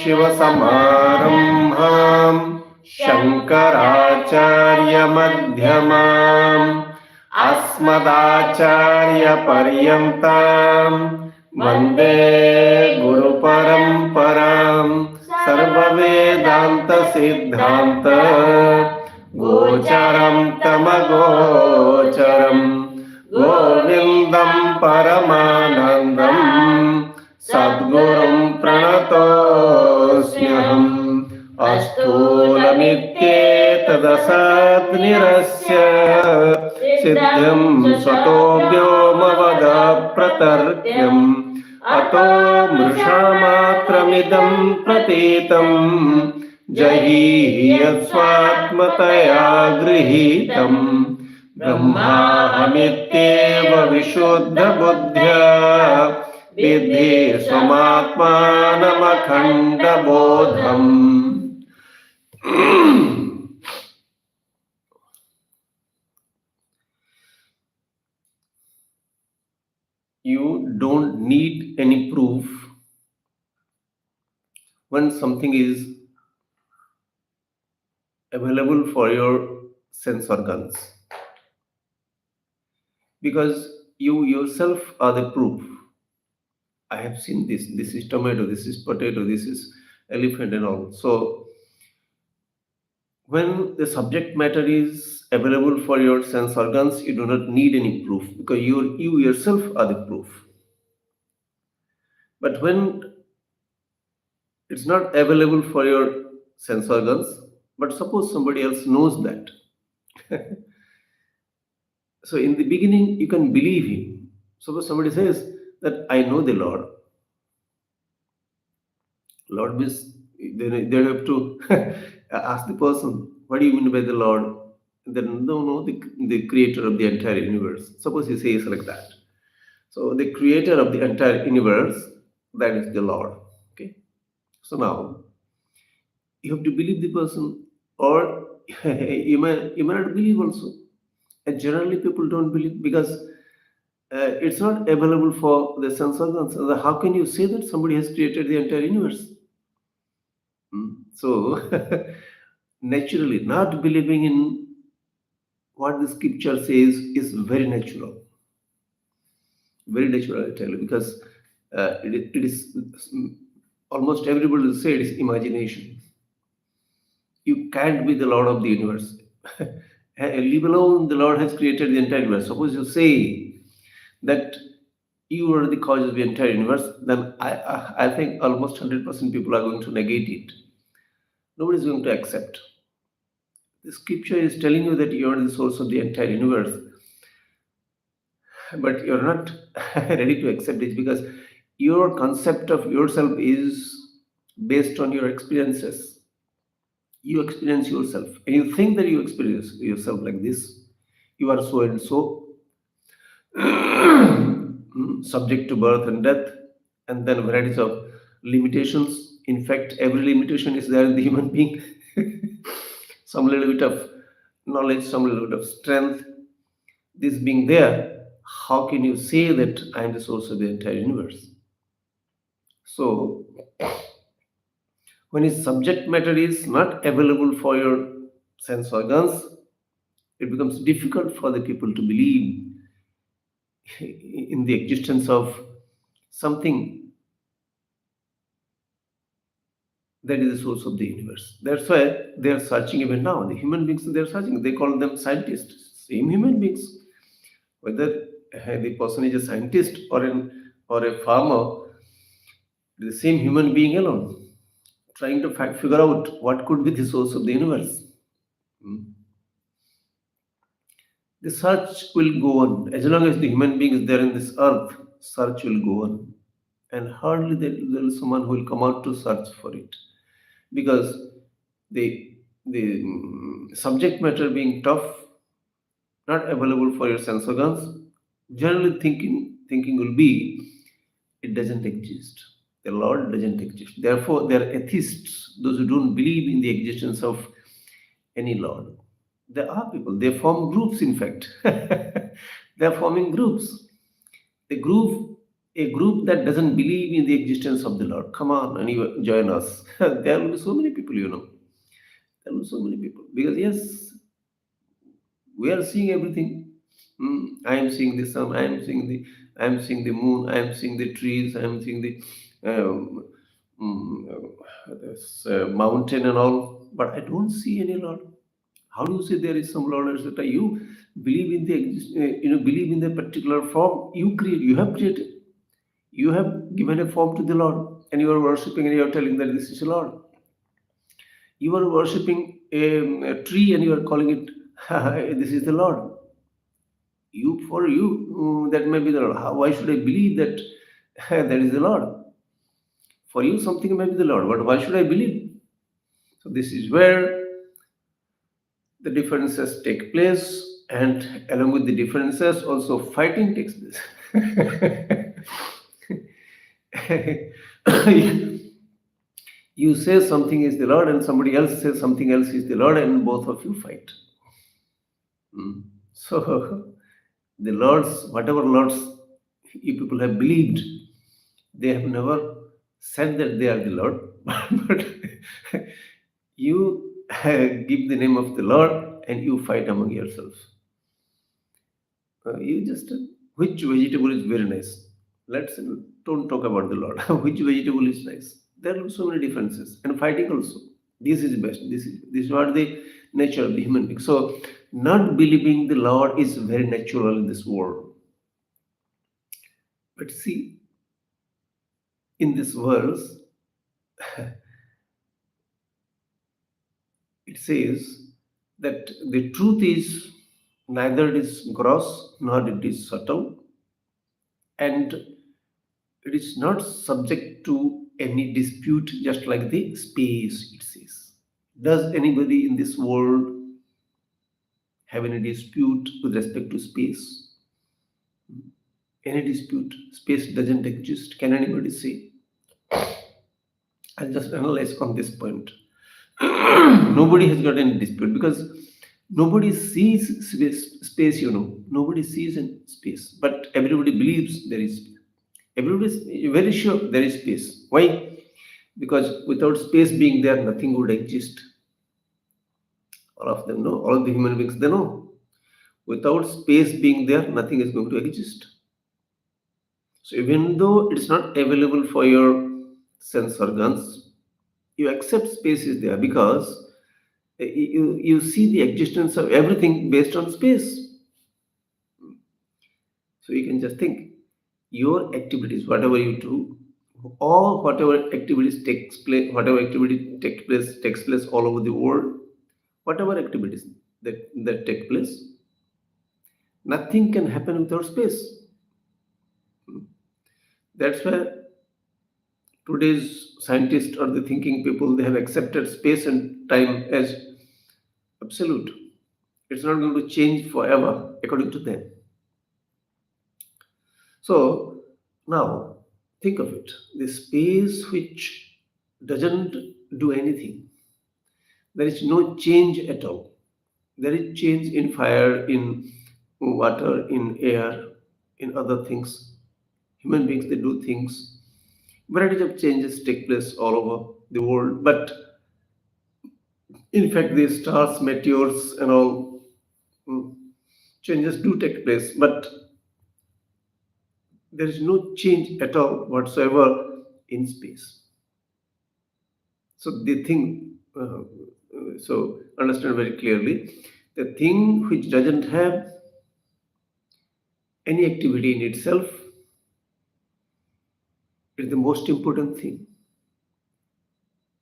सदाशिवसमारम्भाम् शङ्कराचार्यमध्यमाम् अस्मदाचार्यपर्यन्ताम् वन्दे गुरुपरम्पराम् सर्ववेदान्तसिद्धान्त गोचरं तमगोचरम् गोविन्दं परमानन्दम् सद्गुरुं प्रणतोऽस्म्यहम् अस्थूलमित्येतदसद्निरस्य सिद्धं स्वतो व्योमवद प्रतर्क्यम् अतो मृषामात्रमिदं प्रतीतं जहीयस्वात्मतया गृहीतम् ब्रह्माहमित्येव विशुद्धबुद्ध्या विद्धि स्वमात्मानमखण्डबोधम्. You don't need any proof when something is available for your sense organs, because you yourself are the proof. I have seen this. This is tomato, this is potato, this is elephant and all. So when the subject matter is available for your sense organs, you do not need any proof, because you yourself are the proof. But when it's not available for your sense organs, but suppose somebody else knows that. So in the beginning, you can believe him. Suppose somebody says that I know the Lord. Lord means they have to ask the person, what do you mean by the Lord? And then no, the creator of the entire universe. Suppose he says like that. So the creator of the entire universe, that is the Lord. Okay. So now you have to believe the person, or you may not believe also. And generally people don't believe because it's not available for the sense organs. How can you say that somebody has created the entire universe? So naturally, not believing in what the scripture says is very natural. Very natural, I tell you, because it is almost everybody will say it is imagination. You can't be the Lord of the universe. Leave alone the Lord has created the entire universe. Suppose you say that you are the cause of the entire universe, then I think almost 100% people are going to negate it. Nobody is going to accept. The scripture is telling you that you are the source of the entire universe, but you're not ready to accept it because your concept of yourself is based on your experiences. You experience yourself, and you think that you experience yourself like this. You are so and so, subject to birth and death, and then varieties of limitations. In fact, every limitation is there in the human being. Some little bit of knowledge, some little bit of strength. This being there, how can you say that I am the source of the entire universe? So, when his subject matter is not available for your sense organs, it becomes difficult for the people to believe in the existence of something that is the source of the universe. That's why they are searching even now. The human beings, they are searching. They call them scientists. Same human beings. Whether the person is a scientist or a farmer, the same human being alone, trying to figure out what could be the source of the universe. The search will go on. As long as the human being is there in this earth, search will go on. And hardly there is someone who will come out to search for it. Because the subject matter being tough, not available for your sense organs, generally thinking will be, it doesn't exist. The Lord doesn't exist. Therefore, they are atheists, those who don't believe in the existence of any Lord. There are people, they form groups, in fact. They are forming groups. The group A group that doesn't believe in the existence of the Lord, come on and you join us. There will be so many people, There will be so many people. Because, yes, we are seeing everything. I am seeing the sun, I am seeing the moon, I am seeing the trees, I am seeing the um, this, mountain and all, but I don't see any Lord. How do you say there is some Lord, etc.? You believe in believe in the particular form you have created. You have given a form to the Lord, and you are worshipping, and you are telling that this is the Lord. You are worshipping a tree, and you are calling it this is the Lord. That may be the Lord. Why should I believe that that is the Lord? For you, something may be the Lord, but why should I believe? So this is where the differences take place, and along with the differences, also fighting takes place. You say something is the Lord, and somebody else says something else is the Lord, and both of you fight. So, the Lords, whatever Lords you people have believed, they have never said that they are the Lord, but you give the name of the Lord and you fight among yourselves. You just which vegetable is very nice. Let's don't talk about the Lord. Which vegetable is nice? There are so many differences and fighting also. This is best. This is what the nature of the human being. So not believing the Lord is very natural in this world. But see, in this verse, it says that the truth is neither it is gross nor it is subtle, and it is not subject to any dispute, just like the space, it says. Does anybody in this world have any dispute with respect to space? Any dispute? Space doesn't exist. Can anybody say? I'll just analyze on this point. Nobody has got any dispute because nobody sees space, Nobody sees in space, but everybody believes there is space. Everybody is very sure there is space. Why? Because without space being there, nothing would exist. All of them know, all the human beings, they know. Without space being there, nothing is going to exist. So even though it's not available for your sense organs, you accept space is there because you see the existence of everything based on space. So you can just think your activities, whatever you do, or whatever activity takes place all over the world, whatever activities that take place, nothing can happen without space. That's why today's scientists or the thinking people, they have accepted space and time as absolute. It's not going to change forever according to them. So now think of it. The space which doesn't do anything. There is no change at all. There is change in fire, in water, in air, in other things. Human beings, they do things. Varieties of changes take place all over the world. But in fact, the stars, meteors, and all mm, changes do take place. But there is no change at all whatsoever in space. So the thing, so understand very clearly, the thing which doesn't have any activity in itself is the most important thing.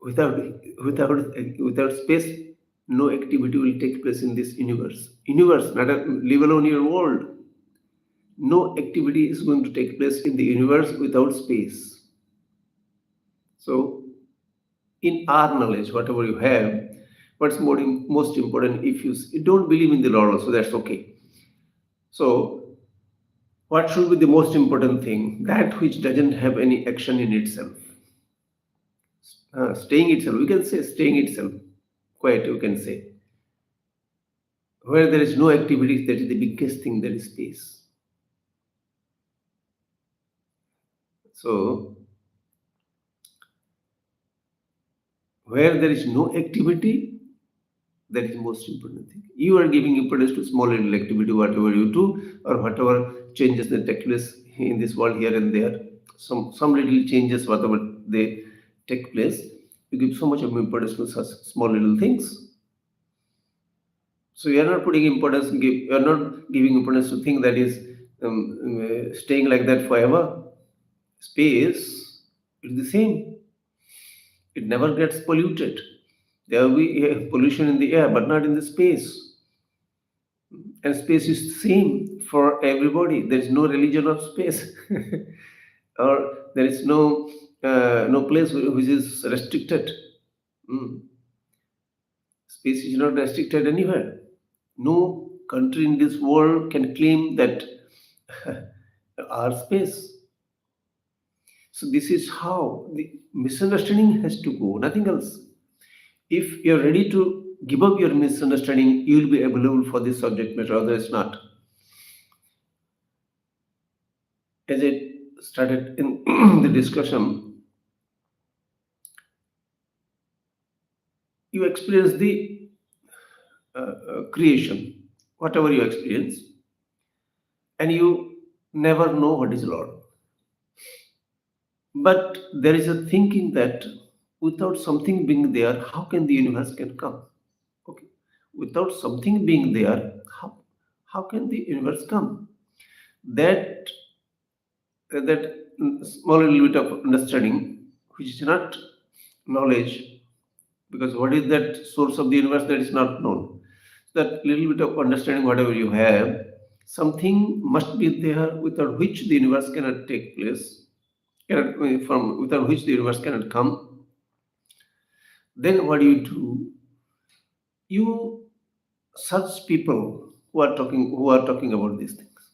Without without space, no activity will take place in this universe. Universe, not leave alone your world. No activity is going to take place in the universe without space. So, in our knowledge, whatever you have, what's most important, if you don't believe in the Lord also, that's okay. So, what should be the most important thing? That which doesn't have any action in itself. Staying itself, we can say staying itself. Quiet, you can say. Where there is no activity, that is the biggest thing, that is space. So, where there is no activity, that is most important thing. You are giving importance to small little activity, whatever you do, or whatever changes that take place in this world here and there. Some little changes, whatever they take place, you give so much of importance to such small little things. So you are not putting importance, you are not giving importance to thing that is staying like that forever. Space is the same. It never gets polluted. There will be pollution in the air, but not in the space. And space is the same for everybody. There is no religion of space, or there is no place which is restricted. Mm. Space is not restricted anywhere. No country in this world can claim that our space. So this is how the misunderstanding has to go, nothing else. If you're ready to give up your misunderstanding, you will be available for this subject matter, otherwise not. As I started in the discussion, you experience the creation, whatever you experience, and you never know what is Lord. But there is a thinking that without something being there, how can the universe can come? Okay, without something being there, how can the universe come? That that small little bit of understanding, which is not knowledge, because what is that source of the universe that is not known? That little bit of understanding, whatever you have, something must be there without which the universe cannot take place, cannot, from without which the universe cannot come. Then what do you do? You search people who are talking about these things.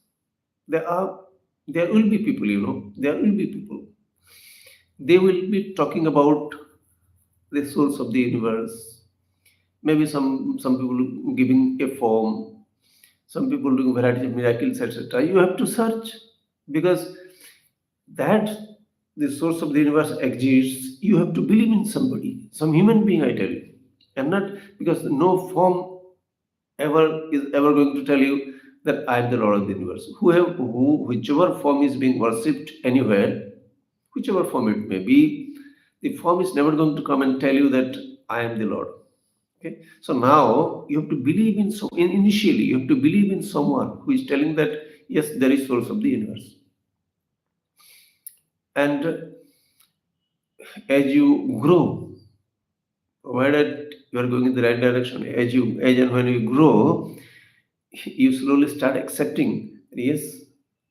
There are there will be people, there will be people. They will be talking about the source of the universe. Maybe some people giving a form, some people doing variety of miracles, etc. You have to search, because that the source of the universe exists. You have to believe in somebody, some human being, I tell you, and not because no form ever is ever going to tell you that I am the Lord of the universe. Whichever form is being worshipped anywhere, whichever form it may be, the form is never going to come and tell you that I am the Lord. Okay, so now you have to believe in initially you have to believe in someone who is telling that yes, there is source of the universe, and as you grow, provided you are going in the right direction, as and when you grow, you slowly start accepting, yes,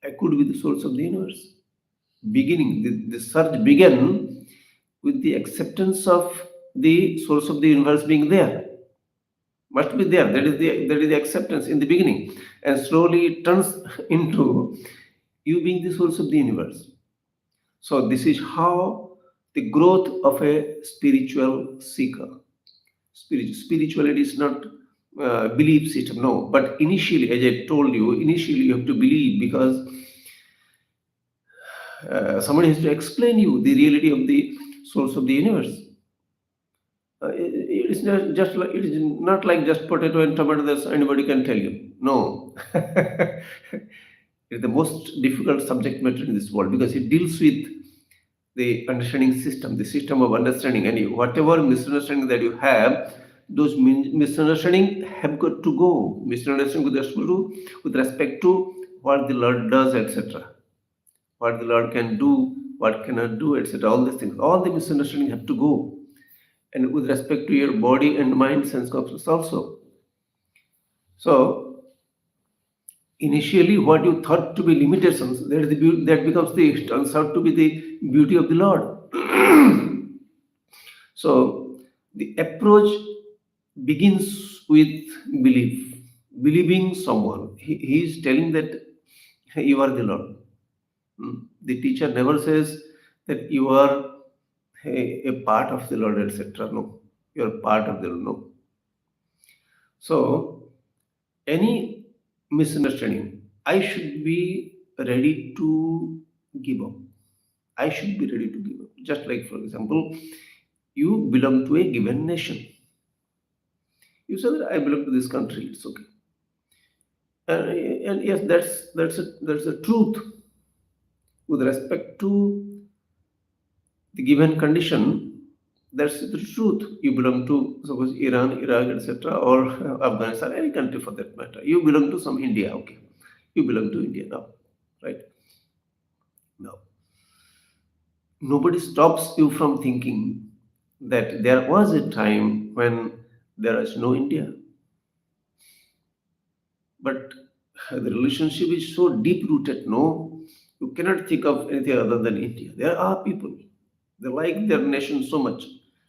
I could be the source of the universe. Beginning, the search began with the acceptance of the source of the universe being there. Must be there. That is the acceptance in the beginning, and slowly it turns into you being the source of the universe. So this is how the growth of a spiritual seeker. Spirituality is not belief system, no. But initially, as I told you, initially you have to believe, because somebody has to explain you the reality of the source of the universe. It's not just like it is not like just potato and tomato that anybody can tell you. No, it's the most difficult subject matter in this world, because it deals with the understanding system, the system of understanding, and whatever misunderstanding that you have, those misunderstanding have got to go. Misunderstanding with respect to what the Lord does, etc. What the Lord can do, what cannot do, etc. All these things, all the misunderstanding have to go, and with respect to your body and mind, sense consciousness also. So initially, what you thought to be limitations, that becomes turns out to be the beauty of the Lord. So the approach begins with belief, believing someone. He is telling that you are the Lord. The teacher never says that you are a part of the Lord, etc. No, you are part of the Lord. No. So any misunderstanding, I should be ready to give up. I should be ready to give up. Just like, for example, you belong to a given nation. You say that I belong to this country. It's okay, and yes, that's a truth with respect to the given condition. That's the truth. You belong to suppose Iran, Iraq, etc., or Afghanistan, any country for that matter. You belong to some India. Okay, you belong to India now, right? Now, nobody stops you from thinking that there was a time when there was no India, but the relationship is so deep rooted. No, you cannot think of anything other than India. There are people, they like their nation so much.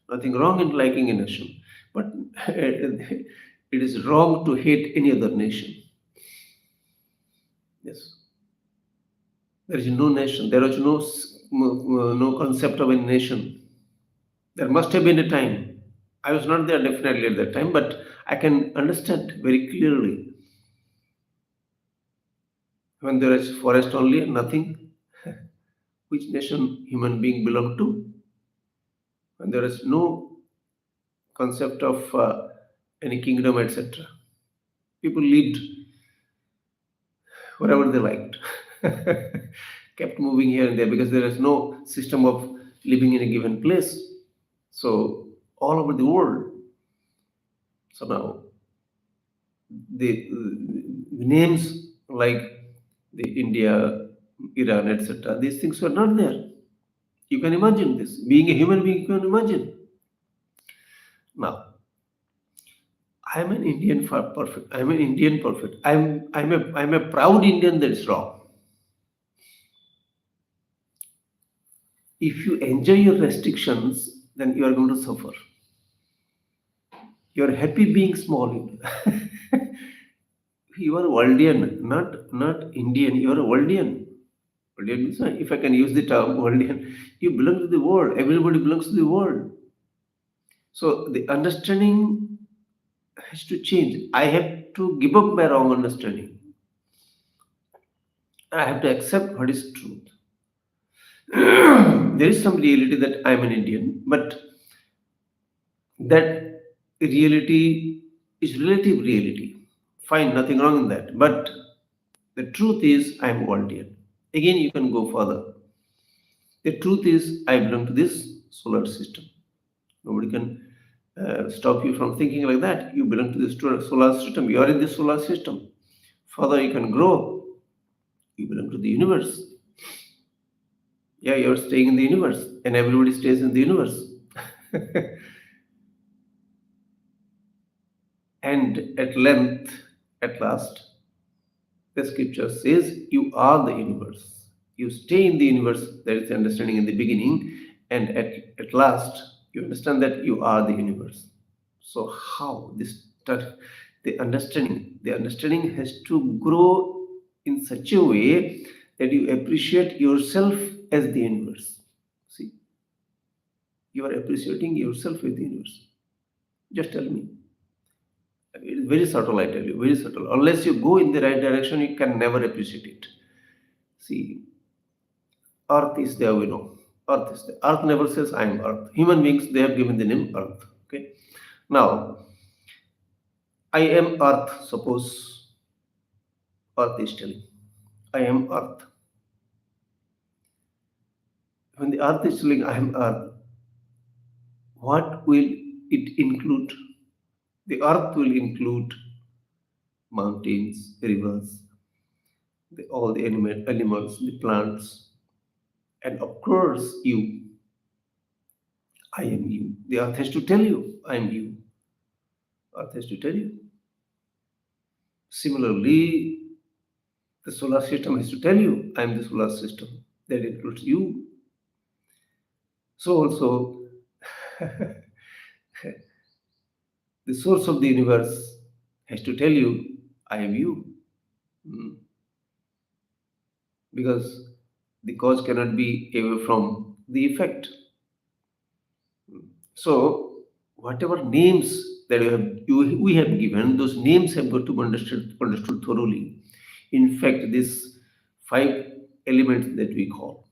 Nothing wrong in liking a nation, but it is wrong to hate any other nation. Yes, there is no nation. There is no concept of a nation. There must have been a time. I was not there definitely at that time, but I can understand very clearly when there is forest only, nothing. Which nation human being belong to? When there is no concept of any kingdom, etc. People lived wherever they liked, kept moving here and there because there is no system of living in a given place. So all over the world. So now the names like the India, Iran, etc. These things were not there. You can imagine this. Being a human being, you can imagine. Now, I'm an Indian for perfect. I'm an Indian perfect. I'm a proud Indian. That's wrong. If you enjoy your restrictions, then you are going to suffer. You are happy being small. You are Worldian, not Indian. You are a Worldian. Worldian means, if I can use the term Worldian, you belong to the world. Everybody belongs to the world. So the understanding has to change. I have to give up my wrong understanding. I have to accept what is truth. There is some reality that I am an Indian, but that reality is relative reality. Fine, nothing wrong in that. But the truth is, I am Waldian. Again, you can go further. The truth is, I belong to this solar system. Nobody can stop you from thinking like that. You belong to this solar system. You are in this solar system. Further, you can grow. You belong to the universe. Yeah, you're staying in the universe, and everybody stays in the universe. And at length, at last, the scripture says, you are the universe. You stay in the universe. That is the understanding in the beginning. And at last, you understand that you are the universe. So how the understanding has to grow in such a way that you appreciate yourself as the universe. See, you are appreciating yourself as the universe. Just tell me. It is very subtle, I tell you, very subtle. Unless you go in the right direction, you can never appreciate it. See, Earth is there, we know. Earth is there. Earth never says, I am Earth. Human beings, they have given the name Earth. Okay. Now, I am Earth. Suppose Earth is telling, I am Earth. When the Earth is telling, I am Earth, what will it include? The Earth will include mountains, rivers, all the animals, the plants, and of course, you. I am you. The earth has to tell you, I am you. Earth has to tell you. Similarly, the solar system has to tell you, I am the solar system. That includes you. So also, the source of the universe has to tell you, I am you. Mm. Because the cause cannot be away from the effect. So, whatever names that we have given, those names have got to be understood thoroughly. In fact, these five elements that we call,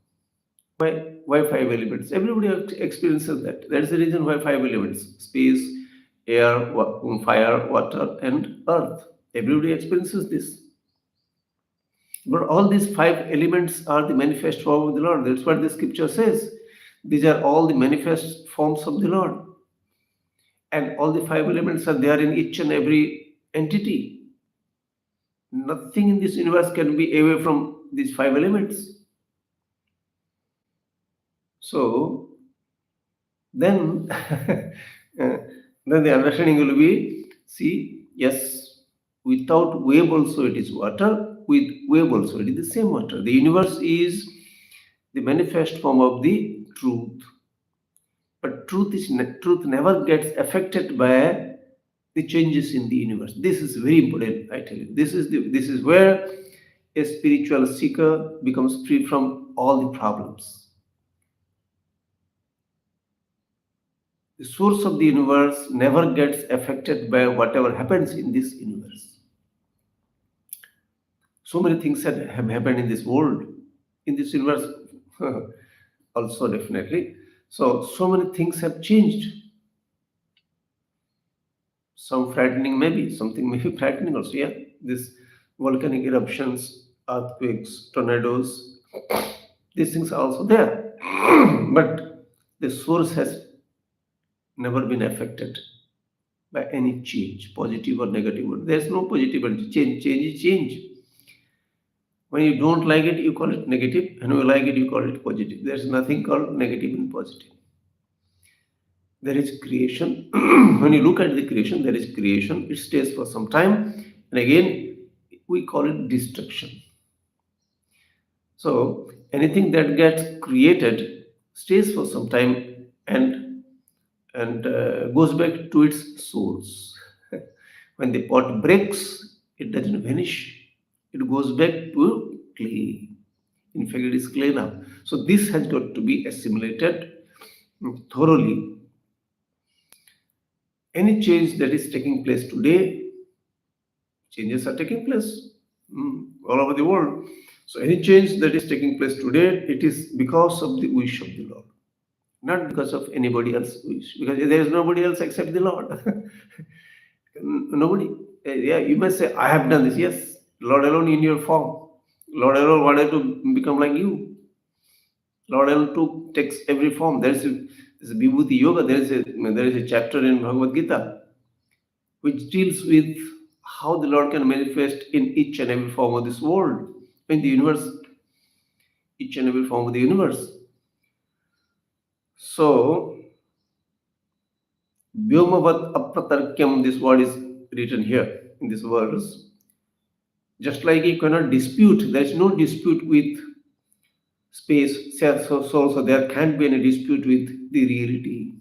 Why five elements? Everybody experiences that. That's the reason why five elements: space, air, fire, water, and earth. Everybody experiences this. But all these five elements are the manifest form of the Lord. That's what the scripture says. These are all the manifest forms of the Lord. And all the five elements are there in each and every entity. Nothing in this universe can be away from these five elements. So then, then the understanding will be, see, yes, without wave also it is water, with wave also it is the same water. The universe is the manifest form of the truth. But truth never gets affected by the changes in the universe. This is very important, I tell you. This is where a spiritual seeker becomes free from all the problems. The source of the universe never gets affected by whatever happens in this universe. So many things have happened in this world, in this universe also definitely. So many things have changed. Some frightening maybe, something may be frightening also, yeah. This volcanic eruptions, earthquakes, tornadoes, these things are also there. But the source has never been affected by any change, positive or negative. There's no positive change. Change is change. When you don't like it, you call it negative, and when you like it, you call it positive. There's nothing called negative and positive. There is creation. When you look at the creation, there is creation. It stays for some time, and again, we call it destruction. So anything that gets created stays for some time and goes back to its source. When the pot breaks, it doesn't vanish. It goes back to clay. In fact, it is clay now. So this has got to be assimilated thoroughly. Any change that is taking place today, changes are taking place all over the world. So any change that is taking place today, it is because of the wish of the Lord, not because of anybody else's wish, because there is nobody else except the Lord. Nobody. Yeah, you may say, I have done this. Yes, Lord alone in your form. Lord alone wanted to become like you. Lord alone takes every form. There's a Vibhuti Yoga. There is a chapter in Bhagavad Gita which deals with how the Lord can manifest in each and every form of this world, in the universe, each and every form of the universe. So, Vyomavad apratarkyam, this word is written here in this verse. Just like you cannot dispute, there is no dispute with space, so there can't be any dispute with the reality.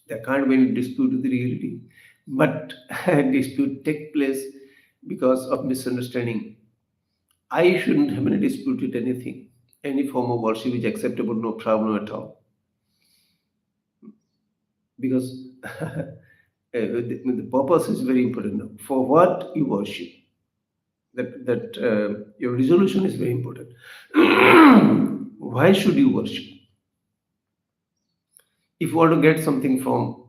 There can't be any dispute with the reality. But dispute take place because of misunderstanding. I shouldn't have any dispute with anything. Any form of worship is acceptable, no problem at all. Because the purpose is very important. For what you worship, that your resolution is very important. Why should you worship? If you want to get something from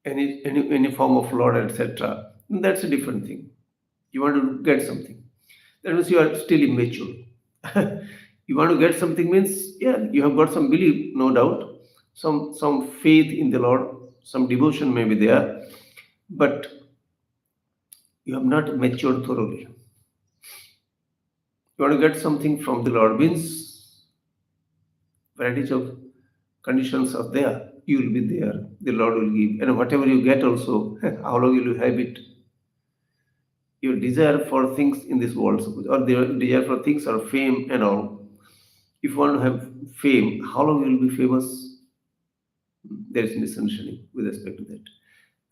any form of Lord, etc., that's a different thing. You want to get something. That means you are still immature. You want to get something means, yeah, you have got some belief, no doubt, some faith in the Lord, some devotion may be there, but you have not matured thoroughly. You want to get something from the Lord means varieties of conditions are there. You will be there. The Lord will give. And whatever you get also, how long will you have it? Your desire for things in this world, or the desire for things or fame and all. If you want to have fame, how long will you be famous? There is misunderstanding with respect to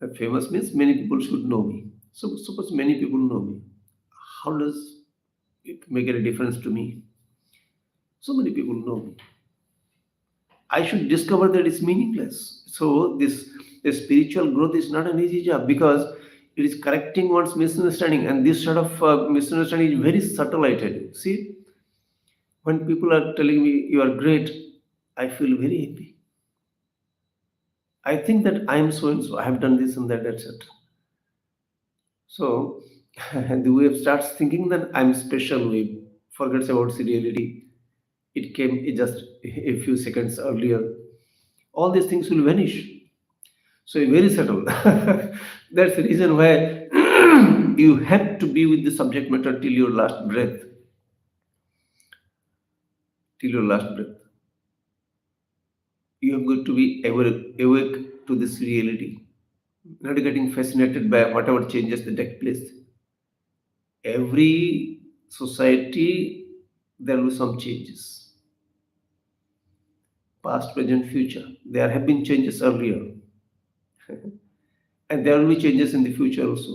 that. Famous means many people should know me. So suppose many people know me. How does it make any difference to me? So many people know me. I should discover that it's meaningless. So this spiritual growth is not an easy job because it is correcting one's misunderstanding, and this sort of misunderstanding is very subtle. I tell you. See, When people are telling me you are great, I feel very happy. I think that I am so and so, I have done this and that, etc. So the wave starts thinking that I'm special wave, forgets about the reality. It came just a few seconds earlier. All these things will vanish. So very subtle. That's the reason why you have to be with the subject matter till your last breath. Till your last breath. You have got to be awake to this reality. Not getting fascinated by whatever changes that take place. Every society, there will be some changes. Past, present, future. There have been changes earlier, and there will be changes in the future also.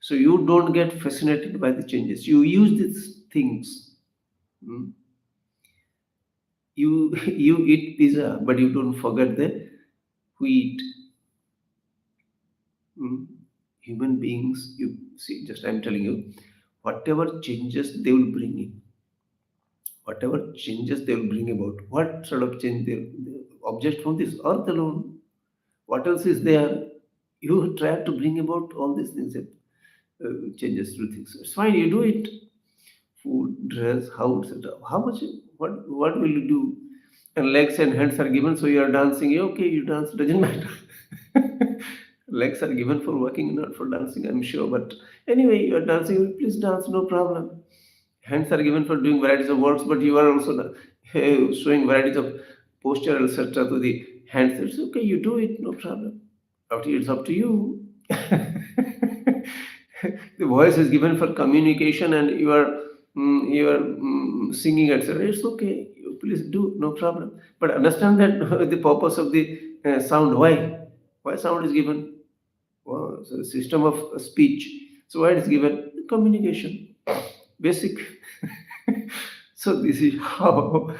So you don't get fascinated by the changes. You use these things. Mm. You you eat pizza, but you don't forget the wheat. Mm. Human beings, you see, just I'm telling you, whatever changes they will bring in, whatever changes they will bring about, what sort of change they object from this earth alone, what else is there? You try to bring about all these things, changes through things. It's fine, you do it. Food, dress, house, etc. How much? What will you do? And legs and hands are given, so you are dancing. Okay, you dance, doesn't matter. Legs are given for working, not for dancing, I'm sure. But anyway, you are dancing. Please dance, no problem. Hands are given for doing varieties of works, but you are also showing varieties of posture, etc. to the hands. It's okay, you do it, no problem. After it's up to you. The voice is given for communication, and you are singing, etc. It's okay. You please do, no problem. But understand that the purpose of the sound. Why sound is given? Well, it's a system of speech. So why it is given? Communication, basic. So this is how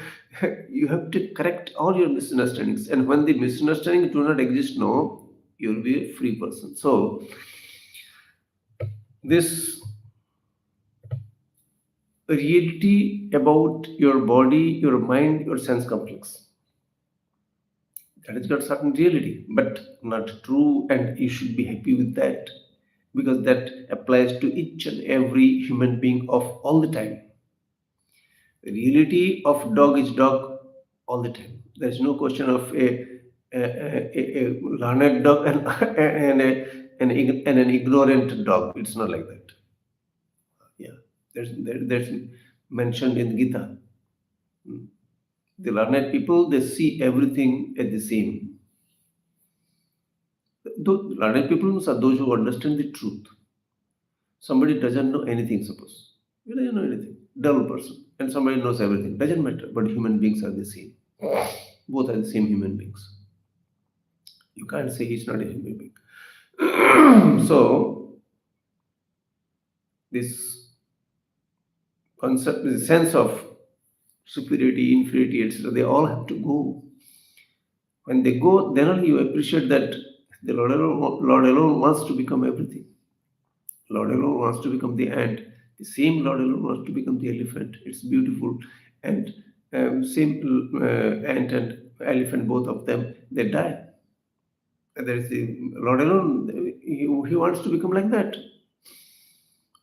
you have to correct all your misunderstandings. And when the misunderstandings do not exist, no, you will be a free person. So this reality about your body, your mind, your sense complex. That has got certain reality, but not true, and you should be happy with that because that applies to each and every human being of all the time. The reality of dog is dog all the time. There is no question of a learned dog and, and an ignorant dog. It's not like that. Yeah, there's mentioned in Gita. Mm. The learned people, they see everything as the same. Those learned people are those who understand the truth. Somebody doesn't know anything, suppose. He doesn't know anything. Dull person. And somebody knows everything. Doesn't matter. But human beings are the same. Both are the same human beings. You can't say he's not a human being. So, this concept, this sense of superiority, inferiority, etc., they all have to go. When they go, then only you appreciate that the Lord alone wants to become everything. Lord alone wants to become the ant. The same Lord alone wants to become the elephant. It's beautiful. And same ant and elephant, both of them, they die. There is the Lord alone. He wants to become like that.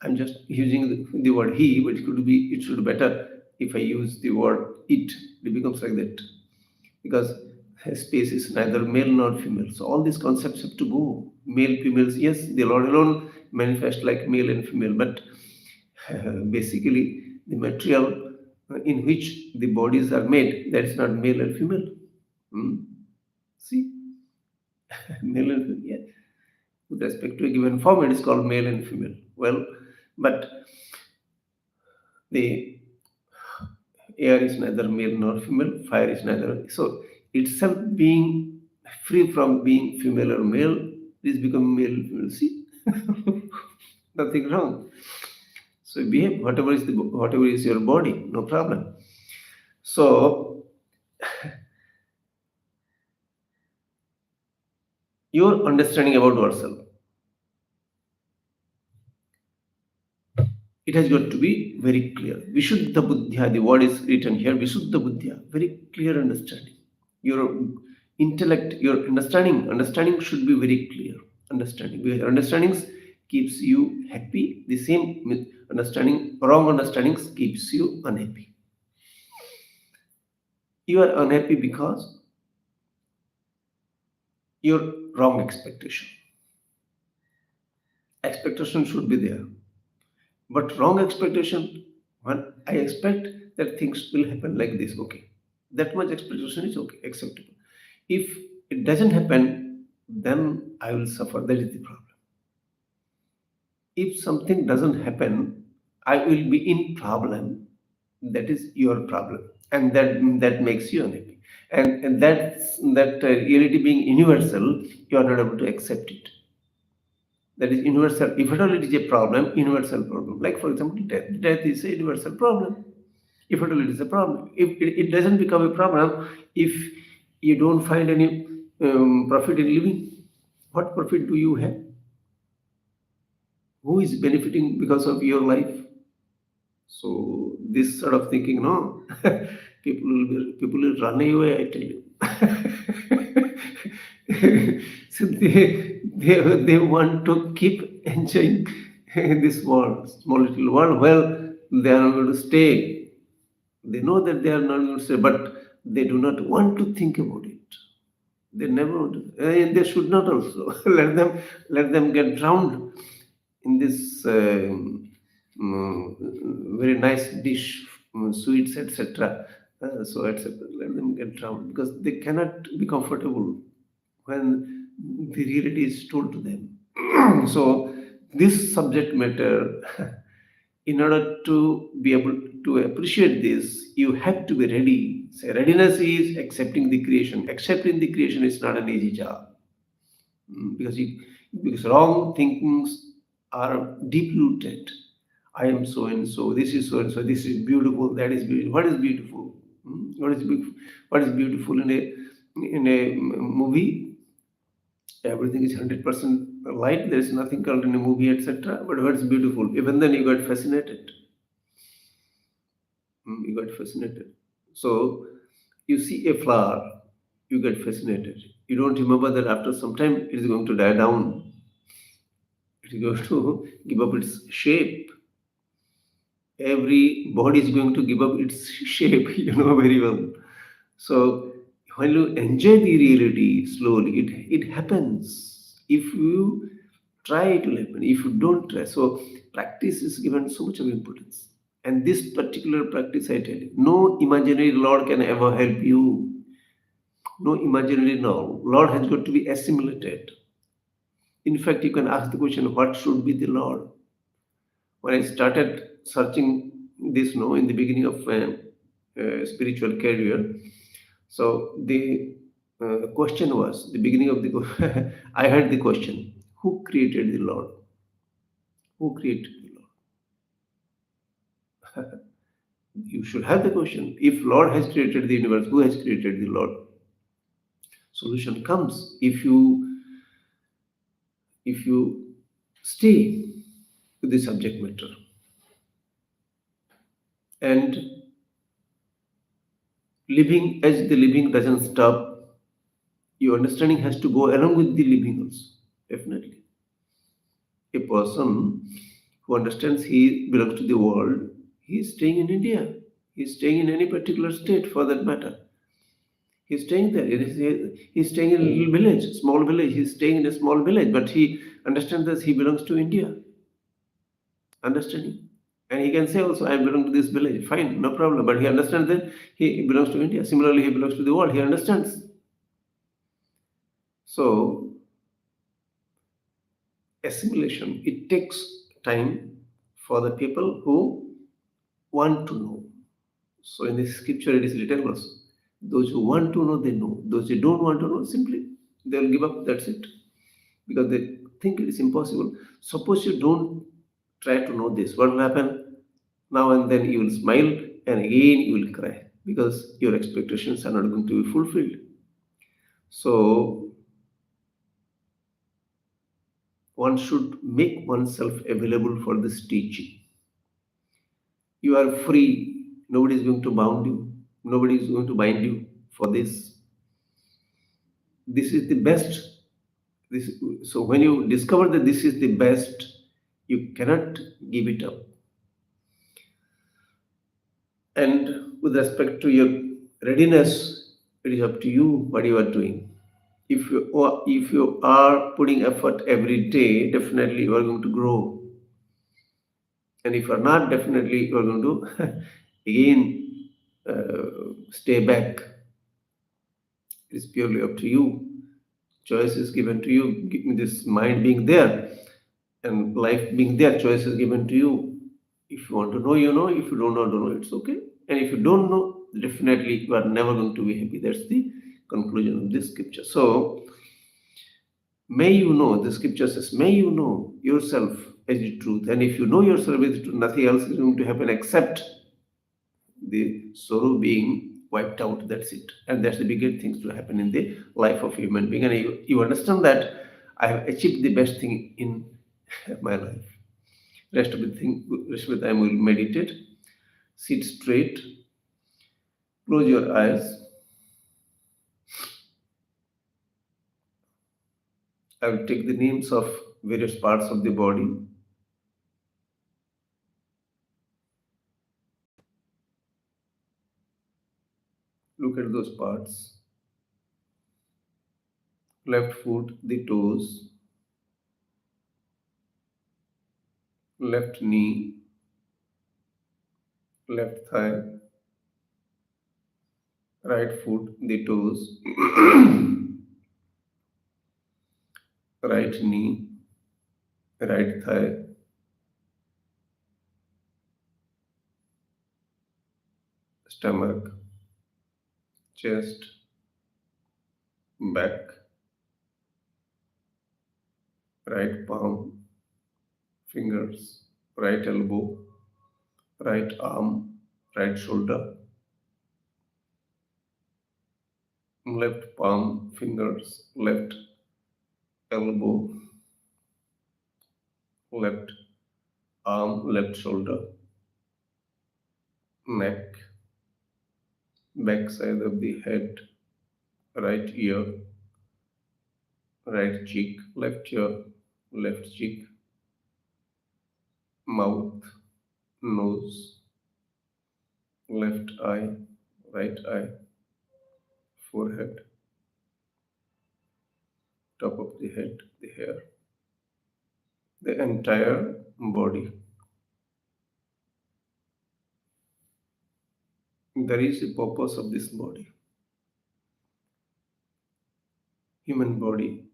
I'm just using the word he, but it should be better if I use the word it. It becomes like that because space is neither male nor female. So all these concepts have to go. Male, females, yes, the Lord alone manifest like male and female, but basically the material in which the bodies are made, that's not male and female. Hmm? See, male and female, yeah. With respect to a given form, it is called male and female. Well, but the air is neither male nor female, fire is neither. So itself being free from being female or male is becoming male and female. See, nothing wrong. So behave whatever is your body, no problem. So your understanding about yourself, it has got to be very clear. Vishuddha buddhya, the word is written here, Vishuddha buddhya, very clear understanding. Your intellect, your understanding should be very clear. Understanding. Because understandings keeps you happy. The same with understanding, wrong understandings keeps you unhappy. You are unhappy because your wrong expectation. Expectation should be there. But wrong expectation, when I expect that things will happen like this, okay. That much expectation is okay, acceptable. If it doesn't happen, then I will suffer. That is the problem. If something doesn't happen, I will be in problem. That is your problem, and that makes you unhappy. And that reality being universal, you are not able to accept it. That is universal. If at all it is a problem, universal problem. Like for example, death. Death is a universal problem. If at all it is a problem. If it doesn't become a problem, if you don't find any profit in living, what profit do you have? Who is benefiting because of your life? So this sort of thinking, no, people will run away. I tell you. So they want to keep enjoying this world, small little world. Well, they are not going to stay. They know that they are not going to stay, but they do not want to think about it. They never want to. And they should not also let them get drowned in this very nice dish, sweets, etc. So etc. Let them get drowned because they cannot be comfortable when the reality is told to them. So this subject matter, in order to be able to appreciate this, you have to be ready. So readiness is accepting the creation. Accepting the creation is not an easy job. Because wrong thinkings are deep rooted. I am so and so. This is so and so. This is beautiful. That is beautiful. What is beautiful? What is beautiful? What is beautiful in a movie? Everything is 100% light. There is nothing called in a movie, etc. But what is beautiful? Even then, you got fascinated. You got fascinated. So you see a flower, you get fascinated. You don't remember that after some time it is going to die down. It is going to give up its shape. Every body is going to give up its shape, you know very well. So when you enjoy the reality slowly, it happens. If you try, it will happen. If you don't try, so practice is given so much of importance. And this particular practice, I tell you, no imaginary Lord can ever help you. No imaginary Lord has got to be assimilated. In fact, you can ask the question, what should be the Lord? When I started searching this, in the beginning of spiritual career, so the question was the beginning of the. I had the question: who created the Lord? Who created the Lord? You should have the question. If Lord has created the universe, who has created the Lord? Solution comes if you stay with the subject matter. And living as the living doesn't stop, your understanding has to go along with the living also. Definitely. A person who understands he belongs to the world, he is staying in India. He is staying in any particular state for that matter. He is staying there. He is staying in a little village, small village. He is staying in a small village, but he understands that he belongs to India. Understanding. And he can say also, I belong to this village. Fine, no problem. But he understands that he belongs to India. Similarly, he belongs to the world. He understands. So, assimilation, it takes time for the people who want to know. So, in the scripture, it is written also. Those who want to know, they know. Those who don't want to know, simply they will give up. That's it. Because they think it is impossible. Suppose you don't try to know this. What will happen? Now and then you will smile and again you will cry because your expectations are not going to be fulfilled. So, one should make oneself available for this teaching. You are free. Nobody is going to bound you. Nobody is going to bind you for this. This is the best. This, so when you discover that this is the best, you cannot give it up. And with respect to your readiness, it is up to you what you are doing. If you are putting effort every day, definitely you are going to grow. And if you are not, definitely you are going to again stay back. It is purely up to you. Choice is given to you. This mind being there and life being there, choice is given to you. If you want to know, you know. If you don't know, it's okay. And if you don't know, definitely you are never going to be happy. That's the conclusion of this scripture. So, may you know, the scripture says, may you know yourself as the truth. And if you know yourself as the truth, nothing else is going to happen except the sorrow being wiped out. That's it. And that's the biggest things to happen in the life of a human being. And you understand that I have achieved the best thing in my life. Rest of the time we'll meditate, sit straight, close your eyes. I will take the names of various parts of the body. Look at those parts. Left foot, the toes, left knee, left thigh, right foot, the toes, right knee, right thigh, stomach, chest, back, right palm, fingers, right elbow, right arm, right shoulder, left palm, fingers, left elbow, left arm, left shoulder, neck, back side of the head, right ear, right cheek, left ear, left cheek, mouth, nose, left eye, right eye, forehead, top of the head, the hair, the entire body. There is a purpose of this body. Human body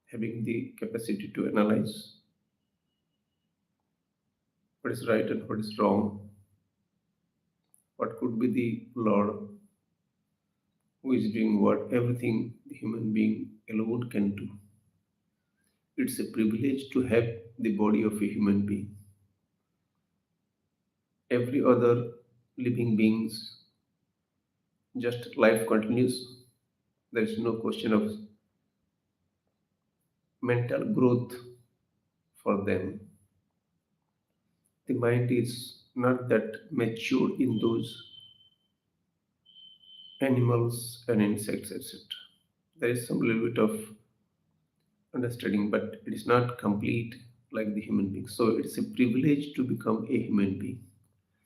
having the capacity to analyze what is right and what is wrong, what could be the Lord who is doing what everything the human being alone can do. It's a privilege to have the body of a human being. Every other living beings, just life continues. There is no question of mental growth for them. The mind is not that mature in those animals and insects, etc. There is some little bit of understanding, but it is not complete like the human being. So it's a privilege to become a human being.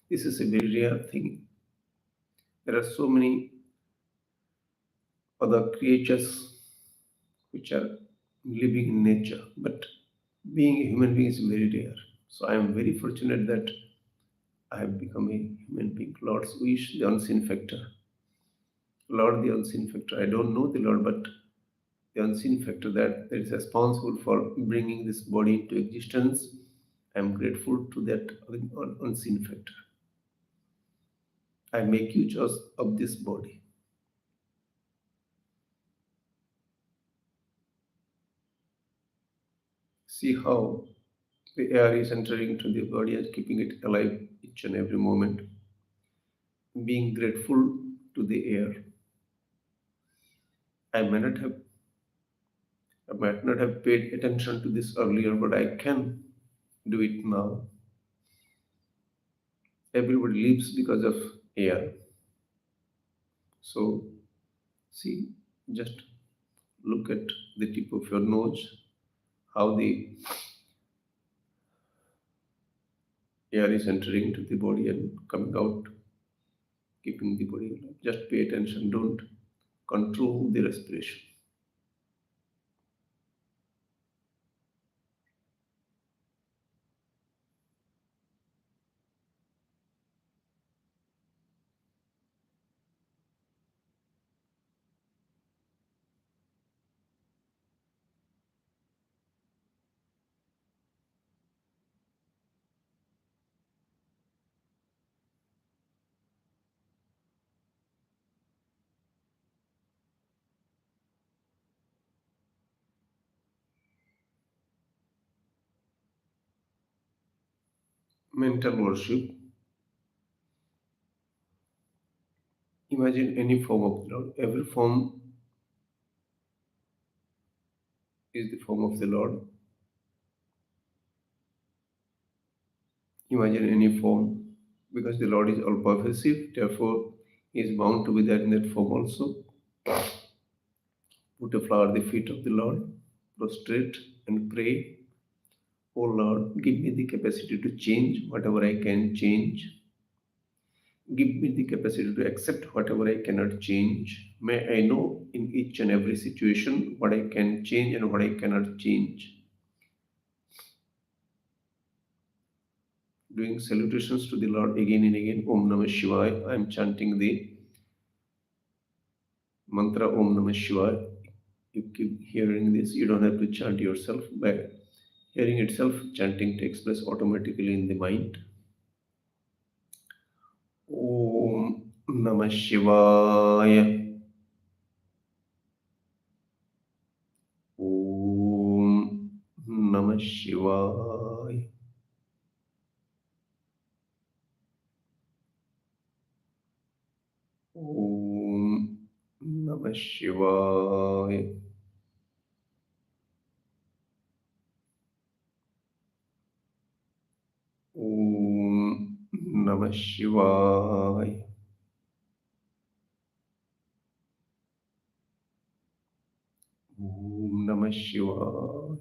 This is a very rare thing. There are so many other creatures which are living in nature, but being a human being is very rare. So I am very fortunate that I have become a human being. Lord's wish, the unseen factor. Lord, the unseen factor. I don't know the Lord, but the unseen factor that is responsible for bringing this body into existence. I am grateful to that unseen factor. I make use of this body. See how the air is entering to the body and keeping it alive each and every moment. Being grateful to the air. I may not have I might not have paid attention to this earlier, but I can do it now. Everybody lives because of air. So, see, just look at the tip of your nose, how the air is entering into the body and coming out, keeping the body alive. Just pay attention, don't control the respiration. Mental worship. Imagine any form of the Lord. Every form is the form of the Lord. Imagine any form, because the Lord is all pervasive, therefore He is bound to be there in that form also. Put a flower at the feet of the Lord, prostrate and pray. Oh Lord, give me the capacity to change whatever I can change. Give me the capacity to accept whatever I cannot change. May I know in each and every situation what I can change and what I cannot change. Doing salutations to the Lord again and again. Om Namah Shivaya. I am chanting the mantra Om Namah Shivaya. You keep hearing this. You don't have to chant yourself. By hearing itself, chanting takes place automatically in the mind. Om Namah Shivaya. Om Namah Shivaya. Om Namah Shivaya. Om Namah Shivaya. Om Namah Shivaya.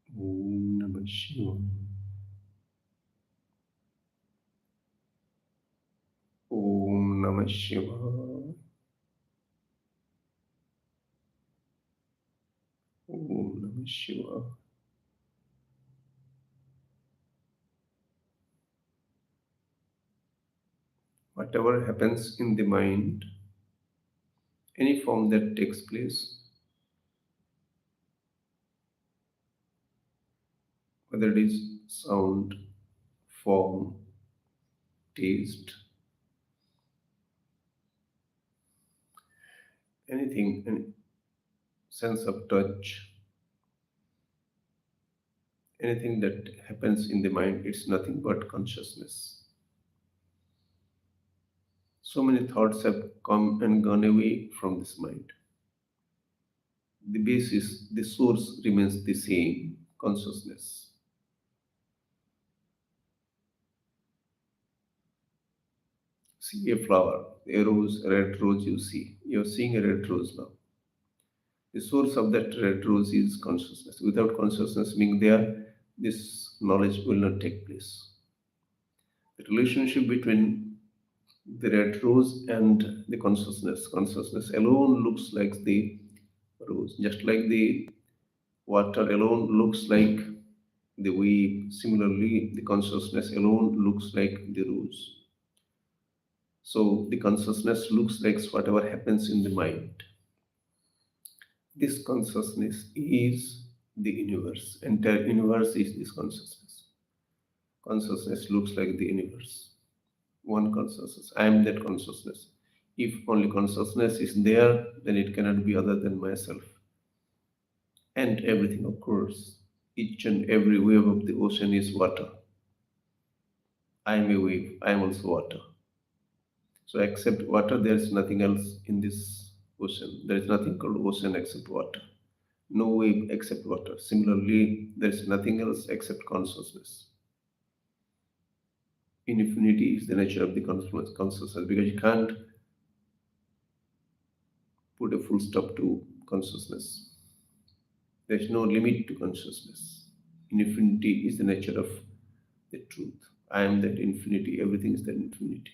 Om Namah Shivaya. Om Namah Shivaya. Om Namah Shivaya. Whatever happens in the mind, any form that takes place, whether it is sound, form, taste, anything, any sense of touch, anything that happens in the mind, it's nothing but consciousness. So many thoughts have come and gone away from this mind. The basis, the source remains the same consciousness. See a flower, a rose, a red rose you see. You're seeing a red rose now. The source of that red rose is consciousness. Without consciousness being there, this knowledge will not take place. The relationship between the red rose and the consciousness alone looks like the rose, just like the water alone looks like the wave. Similarly, the consciousness alone looks like the rose. So the consciousness looks like whatever happens in the mind. This consciousness is the universe. Entire universe is this consciousness. Consciousness looks like the universe. One consciousness. I am that consciousness. If only consciousness is there, then it cannot be other than myself. And everything, of course. Each and every wave of the ocean is water. I am a wave. I am also water. So except water, there is nothing else in this ocean. There is nothing called ocean except water. No way except water. Similarly, there is nothing else except consciousness. Infinity is the nature of the consciousness because you can't put a full stop to consciousness. There's no limit to consciousness. Infinity is the nature of the truth. I am that infinity. Everything is that infinity.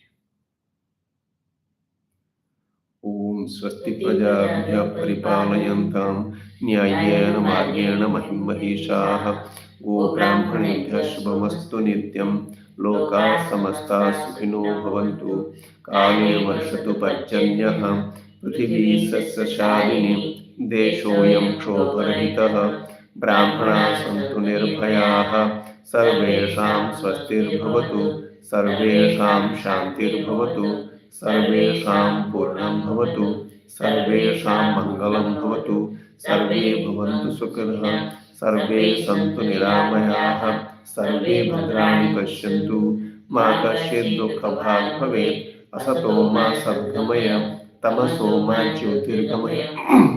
Om Swasti Prajabhya Paripalayantam Nyayena Margena Mahim Maheshaha Go Brahmanebhya Shubhamastu Nityam Loka Samasta Sukhino Bhavantu Kale Varshatu Parjanyah Prithvi Sasyashadini Deshoyam Kshoparahitah Brahmana Santu Nirbhayaha Sarvesham Swastir Bhavatu Sarvesham Shantir Bhavatu सर्वेषां पूर्णं भवतु सर्वेषां मङ्गलं भवतु सर्वे भवन्तु सुखिनः सर्वे सन्तु निरामयाः सर्वे भद्राणि पश्यन्तु मा कश्चित् दुःखभाग् भवेत् असतो मा सद्गमय तमसो मा ज्योतिर्गमय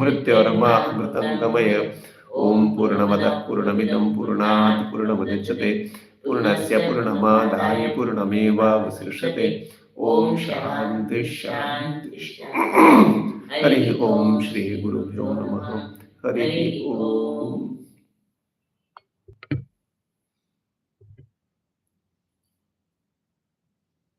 मृत्योर्मा अमृतं ॐ पूर्णमदः पूर्णमिदं पूर्णात् पूर्णमुदच्यते पूर्णस्य पूर्णमादाय पूर्णमेवावशिष्यते ओम शांति शांति हरि ओम श्री गुरुभ्यो नमः हरि ओम